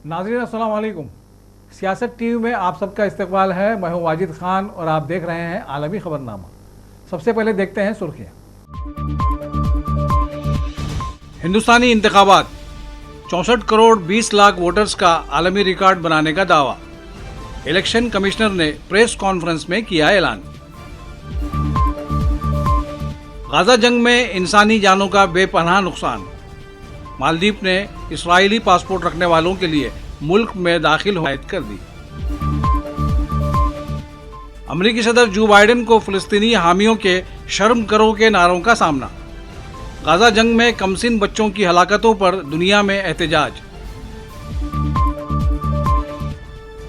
नाज़रीन अस्सलाम वालेकुम। सियासत टीवी में आप सबका इस्तकबाल है। मैं हूं वाजिद खान और आप देख रहे हैं आलमी खबरनामा। सबसे पहले देखते हैं सुर्खियां। हिंदुस्तानी इंतखाबात, 64 करोड़ 20 लाख वोटर्स का आलमी रिकॉर्ड बनाने का दावा। इलेक्शन कमिश्नर ने प्रेस कॉन्फ्रेंस में किया ऐलान। गाजा जंग में इंसानी जानों का बेपनाह नुकसान। मालदीव ने इस्राएली पासपोर्ट रखने वालों के लिए मुल्क में दाखिल हिदायत कर दी। अमेरिकी सदर जो बाइडेन को फिलिस्तीनी हामियों के शर्म करो के नारों का सामना। गाजा जंग में कमसिन बच्चों की हलाकतों पर दुनिया में एहतजाज।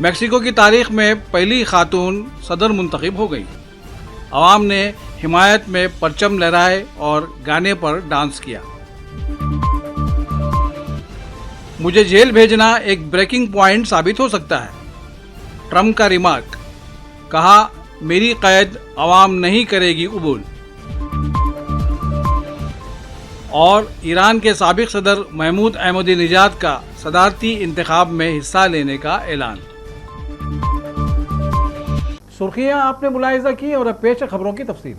मेक्सिको की तारीख में पहली खातून सदर मुंतखब हो गई। अवाम ने हिमायत में परचम लहराए और गाने पर डांस किया। मुझे जेल भेजना एक ब्रेकिंग पॉइंट साबित हो सकता है, ट्रंप का रिमार्क। कहा, मेरी कैद अवाम नहीं करेगी कबूल। और ईरान के साबिक सदर महमूद अहमदीनेजाद का सदारती इंतखाब में हिस्सा लेने का ऐलान। सुर्खियां आपने मुलाहिजा की और अब पेश है खबरों की तफसील।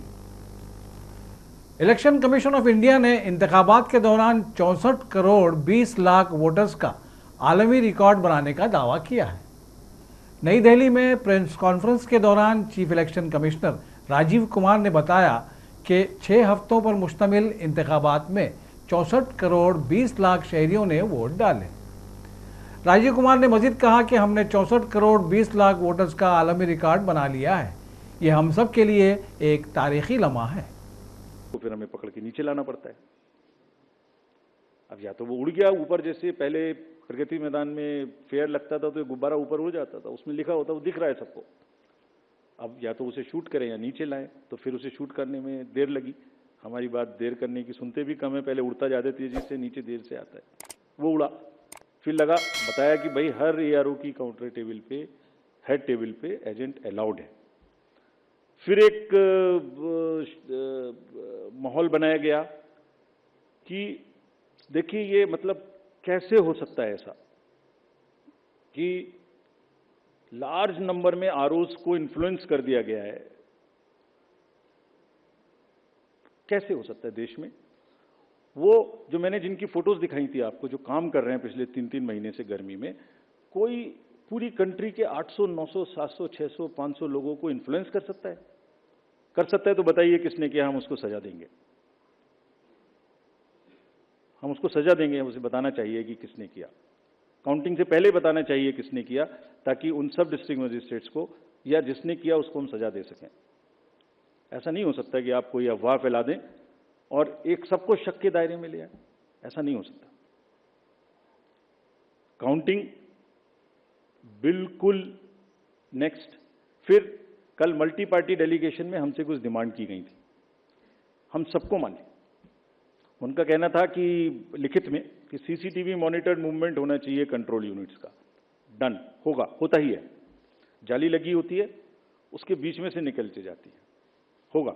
इलेक्शन कमीशन ऑफ इंडिया ने इंतखाबात के दौरान 64 करोड़ 20 लाख वोटर्स का आलमी रिकॉर्ड बनाने का दावा किया है। नई दिल्ली में प्रेस कॉन्फ्रेंस के दौरान chief election commissioner Rajeev Kumar ने बताया कि 6 हफ्तों पर मुश्तमिल इंतखाबात में 64 करोड़ 20 लाख शहरियों ने वोट डाले। राजीव कुमार ने मजीद कहा कि हमने 64 करोड़ 20 लाख वोटर्स का आलमी रिकॉर्ड बना लिया है। ये हम सब के लिए एक तारीखी लम्हा है। तो फिर हमें पकड़ के नीचे लाना पड़ता है। अब या तो वो उड़ गया ऊपर, जैसे पहले प्रगति मैदान में फेयर लगता था तो गुब्बारा ऊपर उड़ जाता था, उसमें लिखा होता वो दिख रहा है सबको। अब या तो उसे शूट करें या नीचे लाएं, तो फिर उसे शूट करने में देर लगी। हमारी बात देर करने की सुनते भी कम है, पहले उड़ता ज़्यादा तेजी से, नीचे देर से आता है। वो उड़ा, फिर लगा, बताया कि भाई हर ARO की काउंटर टेबल पे, हेड टेबल पे एजेंट अलाउड है। फिर एक माहौल बनाया गया कि देखिए ये मतलब कैसे हो सकता है ऐसा कि लार्ज नंबर में ROs को इन्फ्लुएंस कर दिया गया है। कैसे हो सकता है देश में? वो जो मैंने जिनकी फोटोज दिखाई थी आपको, जो काम कर रहे हैं पिछले 3-3 महीने से गर्मी में, कोई पूरी कंट्री के 800, 900, 700, 600, 500 लोगों को इन्फ्लुएंस कर सकता है? कर सकता है तो बताइए किसने किया, हम उसको सजा देंगे। हम उसको सजा देंगे, उसे बताना चाहिए कि किसने किया। काउंटिंग से पहले बताना चाहिए किसने किया, ताकि उन सब डिस्ट्रिक्ट मजिस्ट्रेट्स को या जिसने किया उसको हम सजा दे सकें। ऐसा नहीं हो सकता कि आप कोई अफवाह फैला दें और एक सबको शक के दायरे में ले आए। ऐसा नहीं हो सकता। काउंटिंग बिल्कुल नेक्स्ट। फिर कल मल्टी पार्टी डेलीगेशन में हमसे कुछ डिमांड की गई थी, हम सबको माने। उनका कहना था कि लिखित में कि CCTV मॉनिटर्ड मूवमेंट होना चाहिए कंट्रोल यूनिट्स का। डन, होगा, होता ही है। जाली लगी होती है, उसके बीच में से निकलती जाती है, होगा।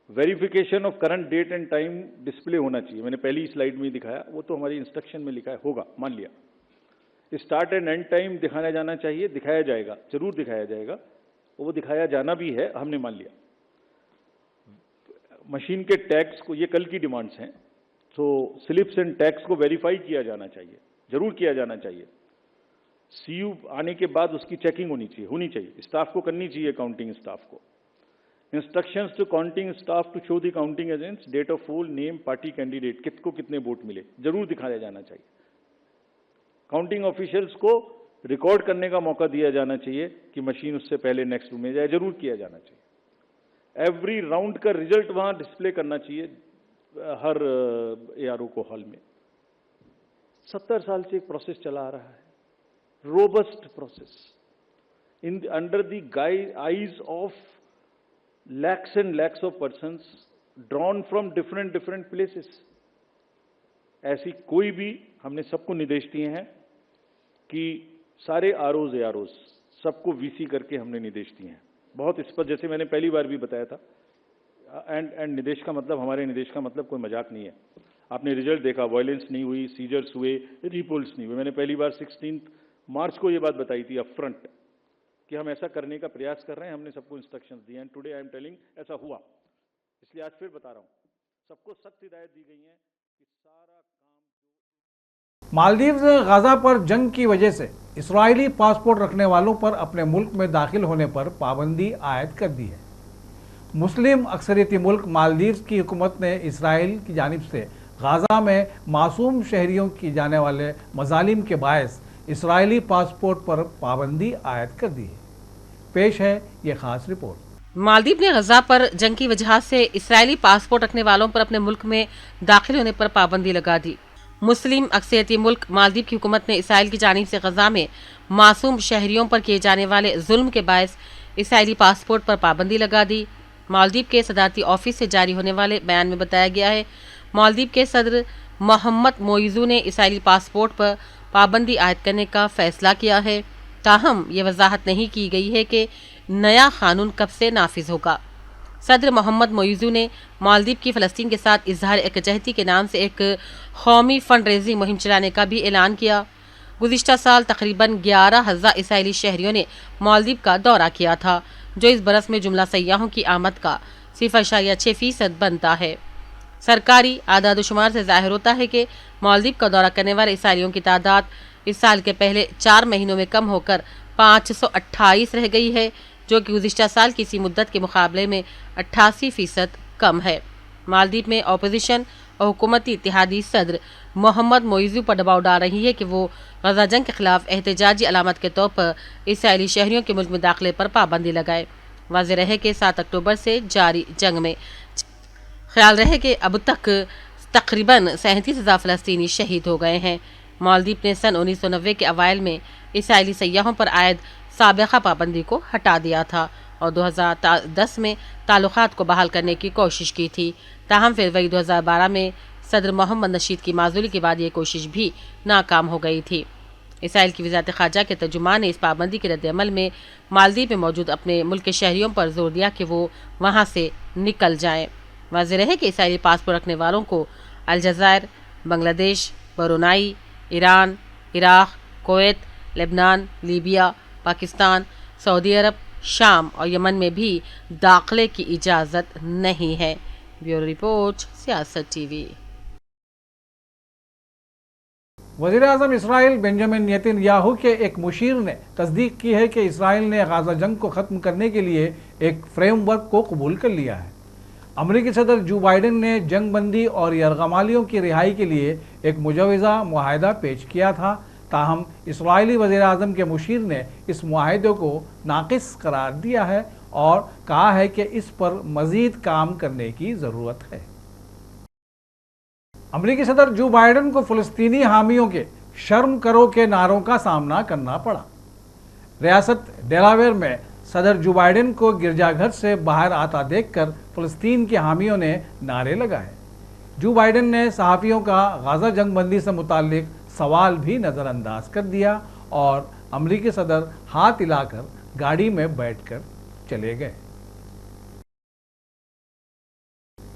Verification of current date and time display होना चाहिए, मैंने पहली स्लाइड में दिखाया, वो तो हमारी इंस्ट्रक्शन में लिखा है, होगा, मान लिया। स्टार्ट एंड एंड टाइम दिखाया जाना चाहिए, दिखाया जाएगा, जरूर दिखाया जाएगा, वो दिखाया जाना भी है, हमने मान लिया। मशीन के टैग्स को, ये कल की डिमांड्स हैं, तो स्लिप्स एंड टैग्स को वेरीफाई किया जाना चाहिए, जरूर किया जाना चाहिए। CU आने के बाद उसकी चेकिंग होनी चाहिए, स्टाफ को करनी चाहिए, काउंटिंग स्टाफ को। Instructions to counting staff to show the counting agents date of poll, name, party candidate, किसको कितने वोट मिले, जरूर दिखाया जाना चाहिए। काउंटिंग ऑफिशियल्स को रिकॉर्ड करने का मौका दिया जाना चाहिए कि मशीन उससे पहले नेक्स्ट रूम में जाए, जरूर किया जाना चाहिए। एवरी राउंड का रिजल्ट वहां डिस्प्ले करना चाहिए हर ARO को हॉल में। 70 साल से एक प्रोसेस चला आ रहा है, robust process, in under the eyes of lakhs and lakhs of persons drawn from different places। ऐसी कोई भी, हमने सबको निर्देश दिए हैं कि सारे AROs सबको VC करके हमने निर्देश दिए हैं, बहुत स्पष्ट, जैसे मैंने पहली बार भी बताया था। एंड निर्देश का मतलब, हमारे निर्देश का मतलब कोई मजाक नहीं है। आपने रिजल्ट देखा, वायलेंस नहीं हुई, सीजर्स हुए, रिपोल्स नहीं हुए। मैंने पहली बार 16 मार्च को ये बात बताई थी अप फ्रंट कि हम ऐसा करने का प्रयास कर रहे हैं, हमने सबको इंस्ट्रक्शंस दिए हैं। टुडे आई एम टेलिंग ऐसा हुआ, इसलिए आज फिर बता रहा हूं, सबको सख्त हिदायत दी गई है कि सारा काम। मालदीव ने गाजा पर जंग की वजह से इस्राइली पासपोर्ट रखने वालों पर अपने मुल्क में दाखिल होने पर पाबंदी आयद कर दी है। मुस्लिम अक्सरियती मुल्क मालदीव की हुकूमत ने इसराइल की जानिब से गाजा में मासूम शहरियों की जाने वाले मजालिम के बायस इसराइली पासपोर्ट पर पाबंदी आयद कर दी है। पेश है ये खास रिपोर्ट। मालदीव ने गजा पर जंग की वजह से इसराइली पासपोर्ट रखने वालों पर अपने मुल्क में दाखिल होने पर पाबंदी लगा दी। मुस्लिम अक्सरियती मुल्क मालदीव की हुकूमत ने इसराइल की जानिब से गजा में मासूम शहरियों पर किए जाने वाले जुल्म के बायस इसराइली पासपोर्ट पर पाबंदी लगा दी। मालदीव के सदारती ऑफिस से जारी होने वाले बयान में बताया गया है, मालदीव के सदर मोहम्मद मोइजू ने इसराइली पासपोर्ट पर पाबंदी आयद करने का फैसला किया है। ताहम ये वजाहत नहीं की गई है कि नया कानून कब से नाफिज होगा। सदर मोहम्मद मोइजू ने मालदीव की फ़लस्तीन के साथ इजहार एकजहती के नाम से एक कौमी फंड रेजिंग मुहिम चलाने का भी ऐलान किया। गुज़िश्ता साल तकरीबन 11,000 इसराइली शहरियों ने मालदीव का दौरा किया था, जो इस बरस में जुमला सयाहों की आमद का 0.6% बनता है। सरकारी आदादोशुमार से जाहिर होता है कि मालदीव का दौरा करने वाले इसराइलियों की तादाद इस साल के पहले 4 महीनों में कम होकर 528 रह गई है, जो कि गुज़िश्ता साल की इसी मुद्दत के मुकाबले में 88% कम है। मालदीव में अपोजिशन और हुकूमती इत्तेहादी सदर मोहम्मद मोइजू पर दबाव डाल रही है कि वो गजा जंग के खिलाफ एहतजाजी अलामत के तौर पर इसराइली शहरियों के मुल्क में दाखिले पर पाबंदी लगाए। वाज़ेह रहे कि 7 अक्टूबर से जारी जंग में ख्याल रहे कि अब तक तकरीबन 37,000 फ़लस्तीनी शहीद हो गए हैं। मालदीव ने सन 1990 के अवाइल में इसराइली सयाहों पर आयद साबिक़ा पाबंदी को हटा दिया था और 2010 में ताल्लुकात को बहाल करने की कोशिश की थी। ताहम फरवरी 2012 में सदर मोहम्मद नशीद की माजूली के बाद ये कोशिश भी नाकाम हो गई थी। इसराइल की वज़ारत ख़ारजा के तर्जुमान ने इस पाबंदी के रद्द-ए-अमल में मालदीव में मौजूद अपने मुल्क के शहरियों पर जोर दिया कि वो वहाँ से निकल जाएं। वाज़ेह रहे कि इसराइली पासपोर्ट रखने वालों को अलजायर, Bangladesh, Brunei, Iran, Iraq, Kuwait, Lebanon, Libya, Pakistan, Saudi Arab, शाम और यमन में भी दाखिले की इजाज़त नहीं है। ब्यूरो रिपोर्ट, सियासत टीवी। वज़ीर-ए-आज़म इसराइल बेंजामिन नेतन्याहू के एक मुशीर ने तस्दीक की है कि इसराइल ने गाजा जंग को ख़त्म करने के लिए एक फ्रेमवर्क को कबूल कर लिया है। अमरीकी सदर जो बाइडेन ने जंग बंदी और यरगमालियों की रिहाई के लिए एक मुजवज़ा मुआहदा पेश किया था। ताहम इसराइली वज़ीर-ए-आज़म के मुशीर ने इस मुआहदे को नाक़िस करार दिया है और कहा है कि इस पर मज़ीद काम करने की ज़रूरत है। अमरीकी सदर जो बाइडेन को फ़लस्तीनी हामियों के शर्म करो के नारों का सामना करना पड़ा। रियासत डेलावेयर में सदर जो बाइडेन को गिरजाघर से बाहर आता देखकर फ़लस्तीन के हामियों ने नारे लगाए। जो बाइडेन ने सहाफ़ियों का गाज़ा जंगबंदी से मुताल्लिक सवाल भी नज़रअंदाज कर दिया और अमरीकी सदर हाथ हिलाकर गाड़ी में बैठकर चले गए।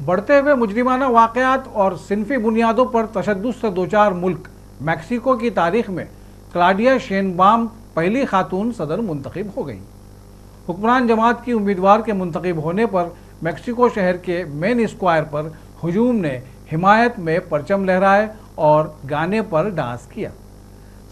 बढ़ते हुए मुजरिमाना वाक़यात और सिनफी बुनियादों पर तशद्दुद से दो चार मुल्क मैक्सिको की तारीख में क्लाडिया शेनबाम पहली खातून सदर मुंतखब हो गई। हुक्मरान जमात की उम्मीदवार के मुंतखब होने पर मैक्सिको शहर के मेन स्क्वायर पर हुजूम ने हिमायत में परचम लहराए और गाने पर डांस किया।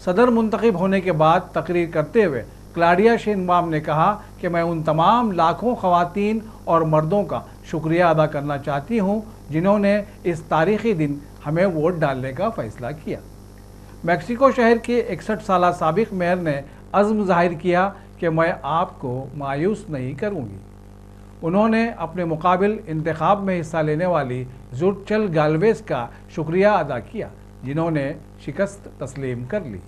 सदर मुंतखब होने के बाद तकरीर करते हुए क्लाडिया शेनबाम ने कहा कि मैं उन तमाम लाखों ख़वातीन और मर्दों का शुक्रिया अदा करना चाहती हूँ जिन्होंने इस तारीख़ी दिन हमें वोट डालने का फ़ैसला किया। मैक्सिको शहर के 61 साला साबिक़ मेयर ने अज़्म ज़ाहिर किया कि मैं आपको मायूस नहीं करूँगी। उन्होंने अपने मुकाबिल इंतखाब में हिस्सा लेने वाली ज़ुरचल गाल्वेज़ का शुक्रिया अदा किया जिन्होंने शिकस्त तस्लीम कर ली।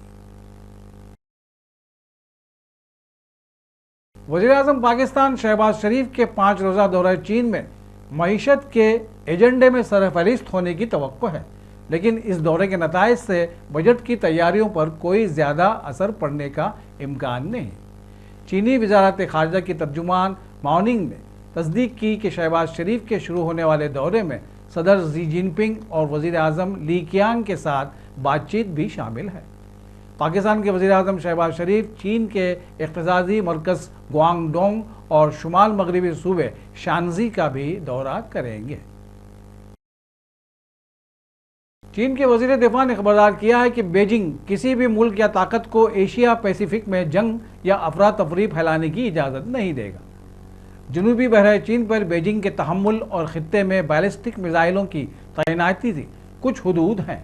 वज़ीर-ए-आज़म पाकिस्तान शहबाज शरीफ के 5 रोज़ा दौरे चीन में मईशत के एजेंडे में सरफ़हरिस्त होने की तवक्को है, लेकिन इस दौरे के नताइज से बजट की तैयारियों पर कोई ज़्यादा असर पड़ने का इम्कान नहीं। चीनी वज़ारत ख़ारजा की तर्जुमान माओनिंग ने तस्दीक की कि शहबाज शरीफ के शुरू होने वाले दौरे में सदर जी जिनपिंग और वज़ीर आज़म ली कियांग के साथ बातचीत भी शामिल है। पाकिस्तान के वज़ीर आज़म शहबाज शरीफ चीन के इक़्तिसादी मरकज़ ग्वांगडोंग और शुमाल मगरबी सूबे शानजी का भी दौरा करेंगे। चीन के वज़ीर दिफा ने खबरदार किया है कि बीजिंग किसी भी मुल्क या ताकत को एशिया पैसिफिक में जंग या अफरा तफरी फैलाने की इजाज़त नहीं देगा। जनूबी बहर चीन पर बीजिंग के तहम्मुल और ख़ित्ते में बैलिस्टिक मिसाइलों की तैनाती थी कुछ हदूद हैं।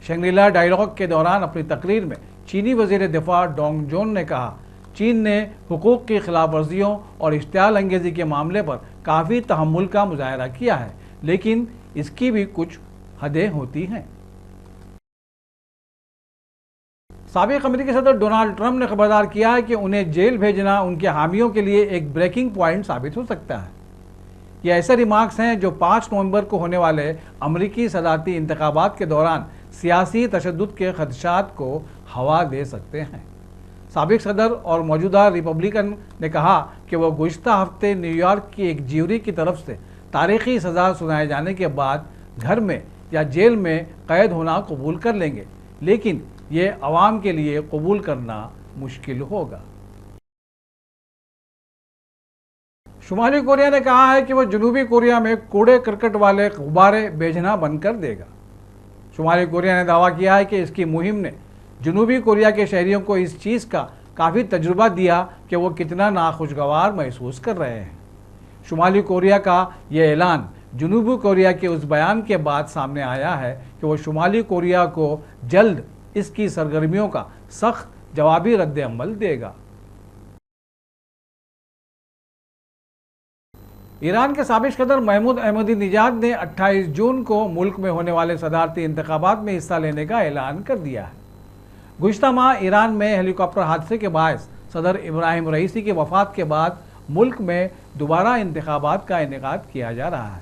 शंग्रीला डायलॉग के दौरान अपनी तकरीर में चीनी वज़ीर दिफा डोंग जोन ने कहा, चीन ने हुकूक़ की खिलाफ वर्जियों और इश्तियाल अंगेज़ी के मामले पर काफ़ी तहम्मुल का मुजाहरा किया है, लेकिन इसकी भी कुछ हदें होती हैं। साबिक़ अमेरिकी सदर डोनाल्ड ट्रंप ने खबरदार किया है कि उन्हें जेल भेजना उनके हामियों के लिए एक ब्रेकिंग पॉइंट साबित हो सकता है। ये ऐसे रिमार्क्स हैं जो 5 नवंबर को होने वाले अमेरिकी सदारती इंतखाबात के दौरान सियासी तशद्दुद के खदशात को हवा दे सकते हैं। साबिक़ सदर और मौजूदा रिपब्लिकन ने कहा कि वह गुज़िश्ता हफ्ते न्यूयॉर्क की एक ज्यूरी की तरफ से तारीख़ी सज़ा सुनाए जाने के बाद घर में या जेल में कैद होना कबूल कर लेंगे, लेकिन ये अवाम के लिए कबूल करना मुश्किल होगा। शुमाली कोरिया ने कहा है कि वह जनूबी कोरिया में कूड़े करकट वाले गुब्बारे भेजना बंद कर देगा। शुमाली कोरिया ने दावा किया है कि इसकी मुहिम ने जनूबी कोरिया के शहरियों को इस चीज़ का काफ़ी तजुर्बा दिया कि वो कितना नाखुशगवार महसूस कर रहे हैं। शुमाली कोरिया का यह ऐलान जनूबी कोरिया के उस बयान के बाद सामने आया है कि वह शुमाली कोरिया को जल्द इसकी सरगर्मियों का सख्त जवाबी रद्द अमल देगा। ईरान के साबिक़ सदर महमूद अहमदीनेजाद ने 28 जून को मुल्क में होने वाले सदारती इंतखाबात में हिस्सा लेने का ऐलान कर दिया है। गुज़िश्ता माह ईरान में हेलीकॉप्टर हादसे के बायस सदर इब्राहिम रईसी की वफ़ात के बाद मुल्क में दोबारा इंतखाबात का इनेकाद किया जा रहा है।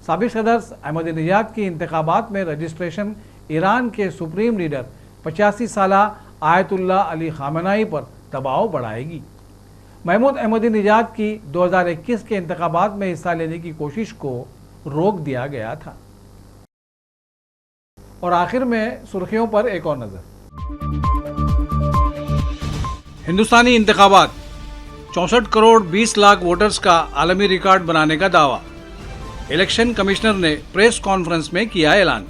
साबिक़ सदर अहमदीनेजाद की इंतखाबात में रजिस्ट्रेशन ईरान के सुप्रीम लीडर 85 साला आयतुल्लाह अली ख़ामेनी पर दबाव बढ़ाएगी। महमूद अहमदीनेजाद की 2021 के इंतखाबात में हिस्सा लेने की कोशिश को रोक दिया गया था। और आखिर में सुर्खियों पर एक और नज़र। हिंदुस्तानी इंतखाबात 64 करोड़ 20 लाख वोटर्स का आलमी रिकॉर्ड बनाने का दावा। इलेक्शन कमिश्नर ने प्रेस कॉन्फ्रेंस में किया ऐलान।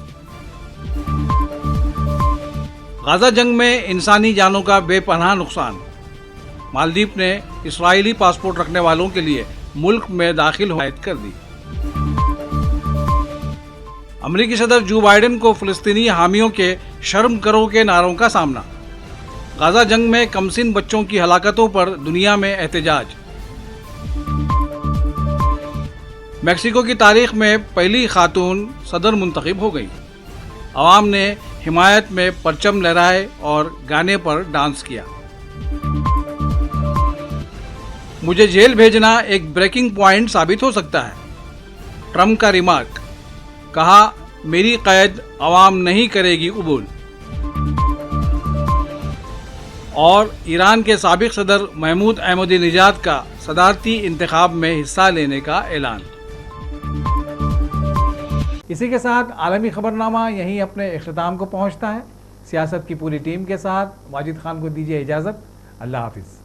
गाजा जंग में इंसानी जानों का बेपनाह नुकसान। मालदीव ने इस्राएली पासपोर्ट रखने वालों के लिए मुल्क में दाखिल हिदायत कर दी। अमेरिकी सदर जो बाइडेन को फ़लस्तीनी हामियों के शर्म करो के नारों का सामना। गाजा जंग में कमसिन बच्चों की हलाकतों पर दुनिया में एहतजाज। मेक्सिको की तारीख में पहली खातून सदर मुंतखब हो गई। अवाम ने हिमायत में परचम लहराए और गाने पर डांस किया। मुझे जेल भेजना एक ब्रेकिंग पॉइंट साबित हो सकता है। ट्रंप का रिमार्क। कहा, मेरी कैद अवाम नहीं करेगी कबूल। और ईरान के साबिक़ सदर महमूद अहमदीनेजाद का सदारती इंतखाब में हिस्सा लेने का ऐलान। इसी के साथ आलमी खबरनामा यहीं अपने इख्तिताम को पहुंचता है। सियासत की पूरी टीम के साथ वाजिद खान को दीजिए इजाज़त। अल्लाह हाफिज़।